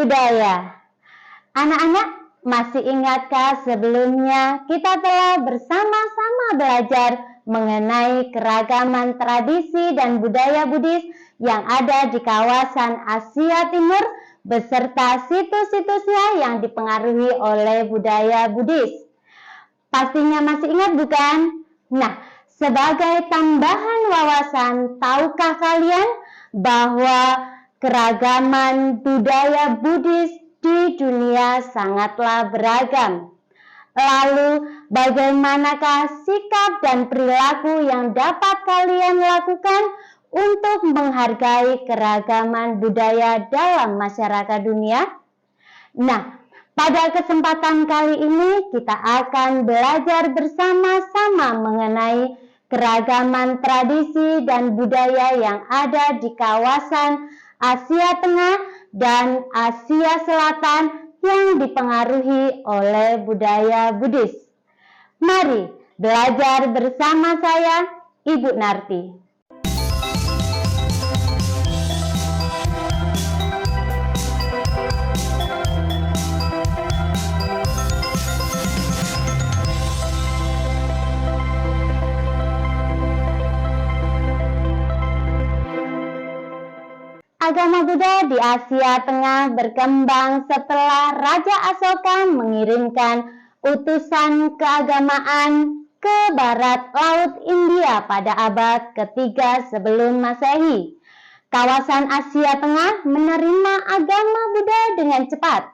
budaya. Anak-anak, masih ingatkah sebelumnya kita telah bersama-sama belajar mengenai keragaman tradisi dan budaya Buddhis yang ada di kawasan Asia Timur beserta situs-situsnya yang dipengaruhi oleh budaya Buddhis? Pastinya masih ingat bukan? Nah, sebagai tambahan wawasan, tahukah kalian bahwa keragaman budaya Buddhis di dunia sangatlah beragam? Lalu, bagaimanakah sikap dan perilaku yang dapat kalian lakukan untuk menghargai keragaman budaya dalam masyarakat dunia? Nah, pada kesempatan kali ini kita akan belajar bersama-sama mengenai keragaman tradisi dan budaya yang ada di kawasan Asia Tengah dan Asia Selatan yang dipengaruhi oleh budaya Buddhis. Mari belajar bersama saya, Ibu Narti. Agama Buddha di Asia Tengah berkembang setelah Raja Asoka mengirimkan utusan keagamaan ke barat laut India pada abad ketiga sebelum Masehi. Kawasan Asia Tengah menerima agama Buddha dengan cepat,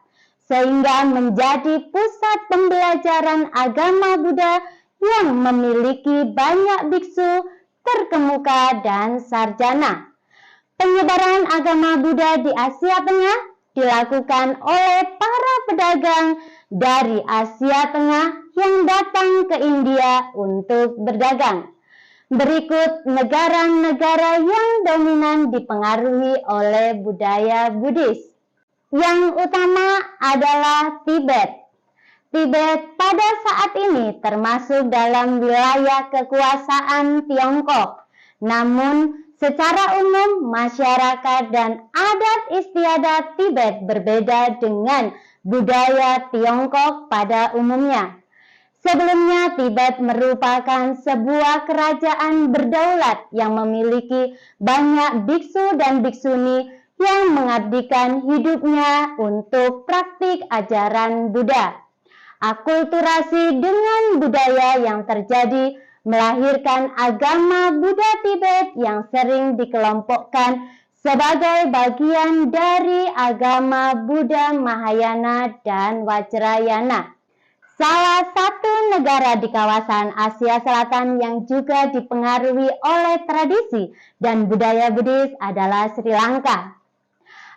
sehingga menjadi pusat pembelajaran agama Buddha yang memiliki banyak biksu terkemuka dan sarjana. Penyebaran agama Buddha di Asia Tengah dilakukan oleh para pedagang dari Asia Tengah yang datang ke India untuk berdagang. Berikut negara-negara yang dominan dipengaruhi oleh budaya Buddhis. Yang utama adalah Tibet. Tibet pada saat ini termasuk dalam wilayah kekuasaan Tiongkok. Namun, secara umum, masyarakat dan adat istiadat Tibet berbeda dengan budaya Tiongkok pada umumnya. Sebelumnya, Tibet merupakan sebuah kerajaan berdaulat yang memiliki banyak biksu dan biksuni yang mengabdikan hidupnya untuk praktik ajaran Buddha. Akulturasi dengan budaya yang terjadi melahirkan agama Buddha Tibet yang sering dikelompokkan sebagai bagian dari agama Buddha Mahayana dan Vajrayana. Salah satu negara di kawasan Asia Selatan yang juga dipengaruhi oleh tradisi dan budaya Buddhis adalah Sri Lanka.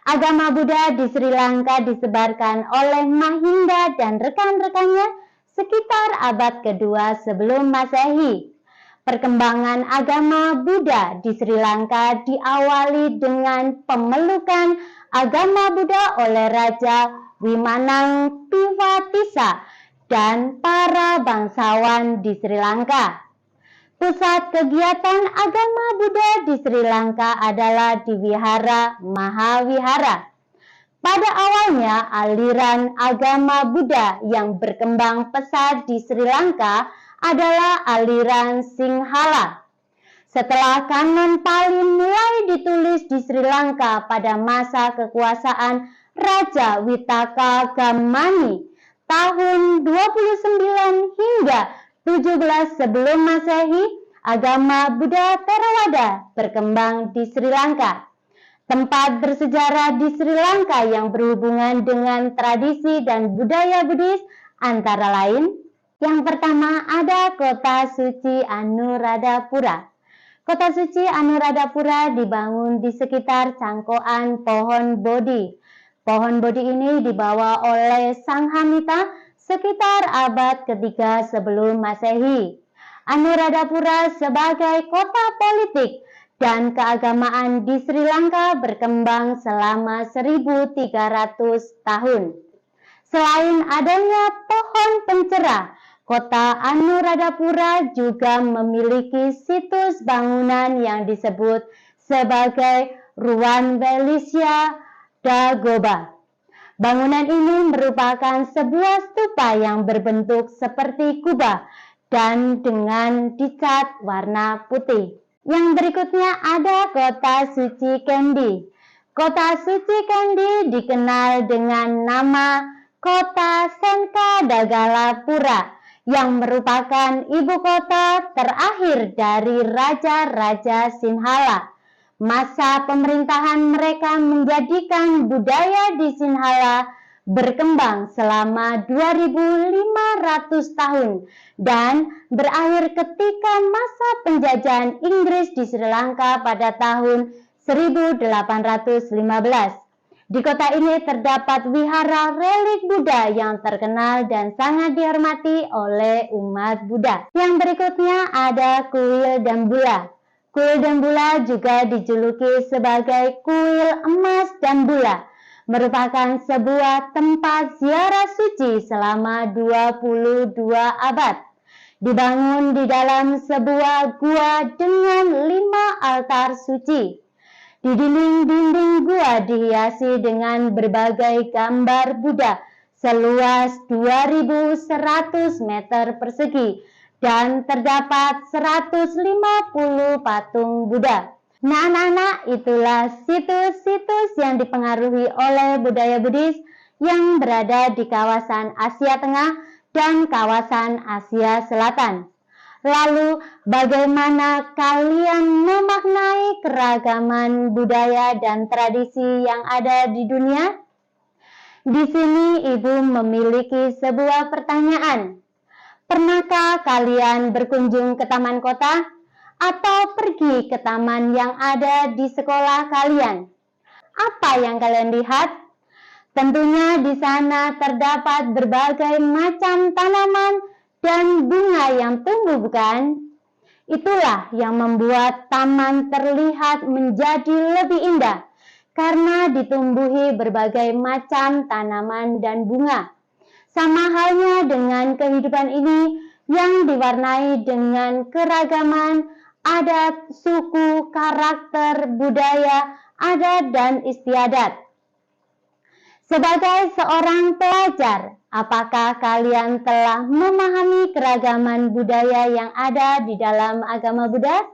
Agama Buddha di Sri Lanka disebarkan oleh Mahinda dan rekan-rekannya sekitar abad kedua sebelum Masehi. Perkembangan agama Buddha di Sri Lanka diawali dengan pemelukan agama Buddha oleh Raja Wimanangpivatissa dan para bangsawan di Sri Lanka. Pusat kegiatan agama Buddha di Sri Lanka adalah di Wihara Mahavihara. Pada awalnya, aliran agama Buddha yang berkembang pesat di Sri Lanka adalah aliran Sinhala. Setelah kanon Pali mulai ditulis di Sri Lanka pada masa kekuasaan Raja Witaka Gammani tahun 29 hingga 17 sebelum Masehi, agama Buddha Theravada berkembang di Sri Lanka. Tempat bersejarah di Sri Lanka yang berhubungan dengan tradisi dan budaya Buddhis antara lain, yang pertama ada kota suci Anuradhapura. Kota suci Anuradhapura dibangun di sekitar cangkokan pohon Bodhi. Pohon Bodhi ini dibawa oleh Sanghamita sekitar abad ketiga sebelum Masehi. Anuradhapura sebagai kota politik dan keagamaan di Sri Lanka berkembang selama 1.300 tahun. Selain adanya pohon pencerah, kota Anuradhapura juga memiliki situs bangunan yang disebut sebagai Ruan Velisya Dagoba. Bangunan ini merupakan sebuah stupa yang berbentuk seperti kubah dan dengan dicat warna putih. Yang berikutnya ada kota suci Kandy. Kota suci Kandy dikenal dengan nama Kota Senkadangalapura yang merupakan ibu kota terakhir dari Raja-Raja Sinhala. Masa pemerintahan mereka menjadikan budaya di Sinhala berkembang selama 2500 tahun dan berakhir ketika masa penjajahan Inggris di Sri Lanka pada tahun 1815. Di kota ini terdapat wihara relik Buddha yang terkenal dan sangat dihormati oleh umat Buddha. Yang berikutnya ada Kuil Dambulla. Kuil Dambulla juga dijuluki sebagai Kuil Emas Dambulla, merupakan sebuah tempat ziarah suci selama 22 abad. Dibangun di dalam sebuah gua dengan 5 altar suci. Di dinding-dinding gua dihiasi dengan berbagai gambar Buddha seluas 2100 meter persegi dan terdapat 150 patung Buddha. Nah anak-anak, itulah situs-situs yang dipengaruhi oleh budaya Buddhis yang berada di kawasan Asia Tengah dan kawasan Asia Selatan. Lalu, bagaimana kalian memaknai keragaman budaya dan tradisi yang ada di dunia? Di sini Ibu memiliki sebuah pertanyaan. Pernahkah kalian berkunjung ke taman kota atau pergi ke taman yang ada di sekolah kalian? Apa yang kalian lihat? Tentunya di sana terdapat berbagai macam tanaman dan bunga yang tumbuh, bukan? Itulah yang membuat taman terlihat menjadi lebih indah karena ditumbuhi berbagai macam tanaman dan bunga. Sama halnya dengan kehidupan ini yang diwarnai dengan keragaman adat, suku, karakter, budaya, adat, dan istiadat. Sebagai seorang pelajar, apakah kalian telah memahami keragaman budaya yang ada di dalam agama Buddha?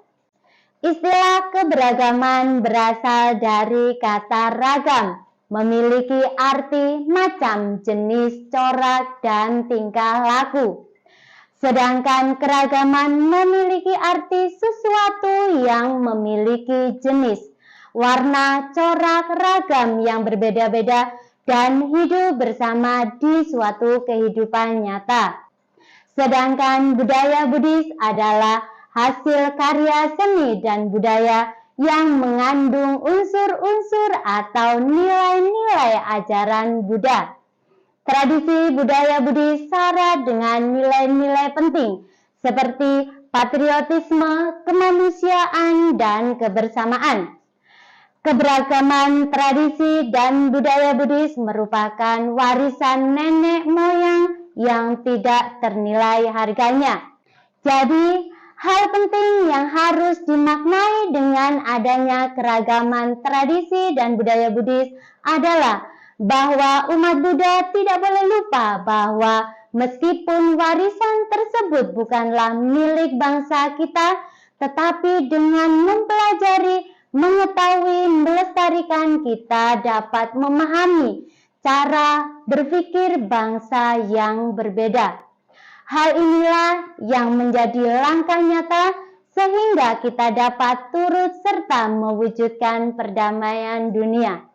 Istilah keberagaman berasal dari kata ragam, memiliki arti macam, jenis, corak, dan tingkah laku. Sedangkan keragaman memiliki arti sesuatu yang memiliki jenis, warna, corak, ragam yang berbeda-beda dan hidup bersama di suatu kehidupan nyata. Sedangkan budaya Buddhis adalah hasil karya seni dan budaya yang mengandung unsur-unsur atau nilai-nilai ajaran Buddha. Tradisi budaya Buddhis syarat dengan nilai-nilai penting seperti patriotisme, kemanusiaan, dan kebersamaan. Keberagaman tradisi dan budaya Buddhis merupakan warisan nenek moyang yang tidak ternilai harganya. Jadi, hal penting yang harus dimaknai dengan adanya keragaman tradisi dan budaya Buddhis adalah bahwa umat Buddha tidak boleh lupa bahwa meskipun warisan tersebut bukanlah milik bangsa kita, tetapi dengan mempelajari, mengetahui, melestarikan, kita dapat memahami cara berpikir bangsa yang berbeda. Hal inilah yang menjadi langkah nyata sehingga kita dapat turut serta mewujudkan perdamaian dunia.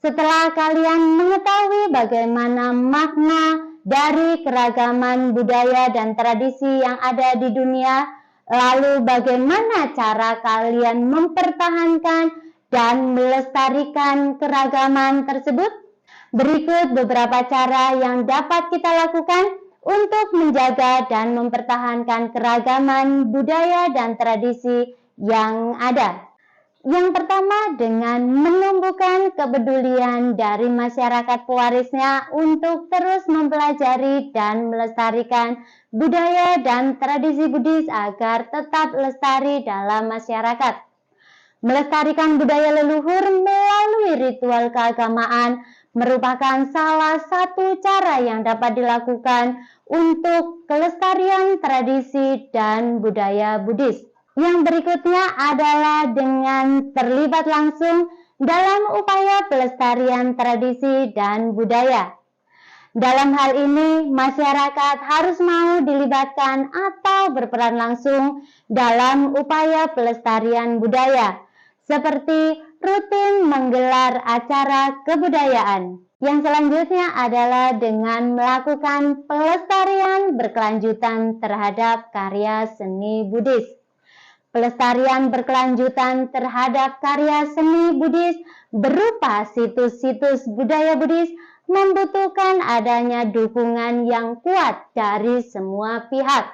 Setelah kalian mengetahui bagaimana makna dari keragaman budaya dan tradisi yang ada di dunia, lalu bagaimana cara kalian mempertahankan dan melestarikan keragaman tersebut? Berikut beberapa cara yang dapat kita lakukan untuk menjaga dan mempertahankan keragaman budaya dan tradisi yang ada. Yang pertama, dengan menumbuhkan kepedulian dari masyarakat pewarisnya untuk terus mempelajari dan melestarikan budaya dan tradisi Buddhis agar tetap lestari dalam masyarakat. Melestarikan budaya leluhur melalui ritual keagamaan merupakan salah satu cara yang dapat dilakukan untuk kelestarian tradisi dan budaya Buddhis. Yang berikutnya adalah dengan terlibat langsung dalam upaya pelestarian tradisi dan budaya. Dalam hal ini, masyarakat harus mau dilibatkan atau berperan langsung dalam upaya pelestarian budaya, seperti rutin menggelar acara kebudayaan. Yang selanjutnya adalah dengan melakukan pelestarian berkelanjutan terhadap karya seni Buddhis. Pelestarian berkelanjutan terhadap karya seni Buddhis berupa situs-situs budaya Buddhis membutuhkan adanya dukungan yang kuat dari semua pihak.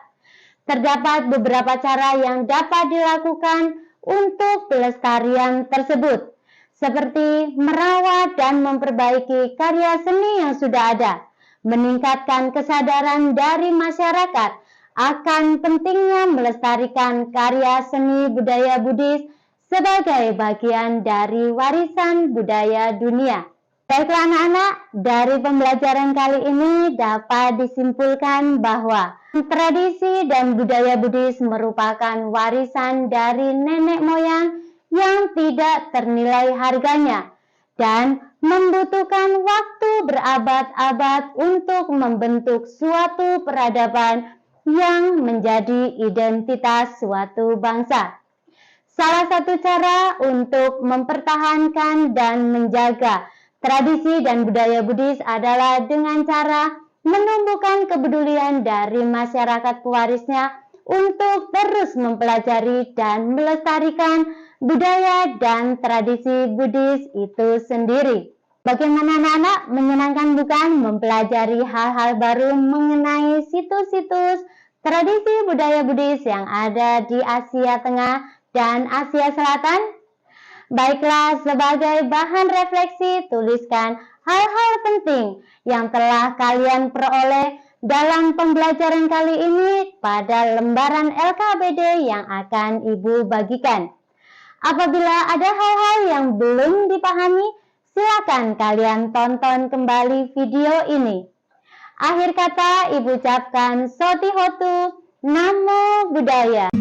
Terdapat beberapa cara yang dapat dilakukan untuk pelestarian tersebut, seperti merawat dan memperbaiki karya seni yang sudah ada, meningkatkan kesadaran dari masyarakat akan pentingnya melestarikan karya seni budaya Buddhis sebagai bagian dari warisan budaya dunia. Baiklah anak-anak, dari pembelajaran kali ini dapat disimpulkan bahwa tradisi dan budaya Buddhis merupakan warisan dari nenek moyang yang tidak ternilai harganya dan membutuhkan waktu berabad-abad untuk membentuk suatu peradaban yang menjadi identitas suatu bangsa. Salah satu cara untuk mempertahankan dan menjaga tradisi dan budaya Buddhis adalah dengan cara menumbuhkan kepedulian dari masyarakat pewarisnya untuk terus mempelajari dan melestarikan budaya dan tradisi Buddhis itu sendiri. Bagaimana anak-anak, menyenangkan bukan mempelajari hal-hal baru mengenai situs-situs tradisi budaya Buddhis yang ada di Asia Tengah dan Asia Selatan? Baiklah, sebagai bahan refleksi, tuliskan hal-hal penting yang telah kalian peroleh dalam pembelajaran kali ini pada lembaran LKBD yang akan Ibu bagikan. Apabila ada hal-hal yang belum dipahami, silakan kalian tonton kembali video ini. Akhir kata, Ibu ucapkan Sotihotu, Namo Buddhaya.